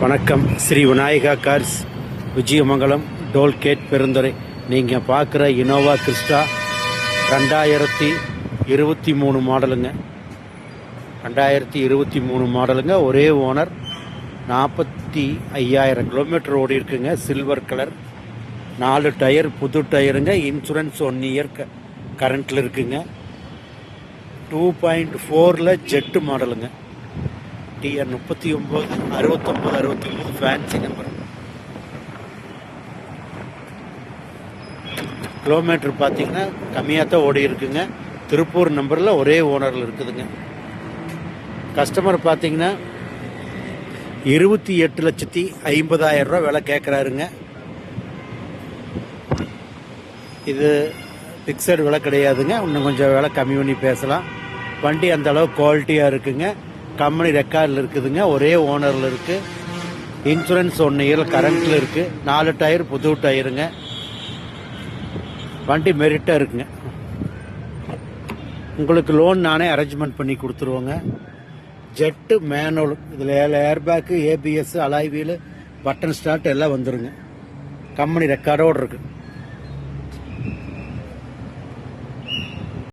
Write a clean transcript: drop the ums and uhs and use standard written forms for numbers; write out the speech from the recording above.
வணக்கம். Sri Vinayaka cars, Vijayamangalam, tollgate, Perundurai. நீங்கள் பார்க்குற இனோவா கிறிஸ்டா 2023 மாடலுங்க. 2023 மாடலுங்க. ஒரே ஓனர். 45,000 கிலோமீட்டர் ஓடி இருக்குங்க. Silver colour. 4 டயர் புது டயருங்க. இன்சூரன்ஸ் 1 இயர் கரண்ட்டில் இருக்குங்க. 2.4 ஜெட்டு மாடலுங்க. TR 3969 fancy number. கிலோமீட்டர் பார்த்தீங்கன்னா கம்மியாக தான் ஓடி இருக்குங்க. திருப்பூர் நம்பரில் ஒரே ஓனரில் இருக்குதுங்க. கஸ்டமர் பார்த்தீங்கன்னா 28,50,000 ரூபா விலை கேட்குறாருங்க. இது ஃபிக்ஸட் விலை கிடையாதுங்க. இன்னும் கொஞ்சம் விலை கம்மி பண்ணி பேசலாம். வண்டி அந்த அளவு குவாலிட்டியாக இருக்குங்க. கம்பெனி ரெக்கார்டில் இருக்குதுங்க. ஒரே ஓனரில் இருக்குது. இன்சூரன்ஸ் 1 இயர் கரண்ட்டில் இருக்குது. 4 டயர் புது டயருங்க. வண்டி மெரிட்டாக இருக்குங்க. உங்களுக்கு லோன் நானே அரேஞ்ச்மெண்ட் பண்ணி கொடுத்துருவோங்க. ஜெட்டு மேனுவல். இதில் airbag, ABS, alloy wheel, button start எல்லாம் வந்துடுங்க. கம்பெனி ரெக்கார்டோடு இருக்குது.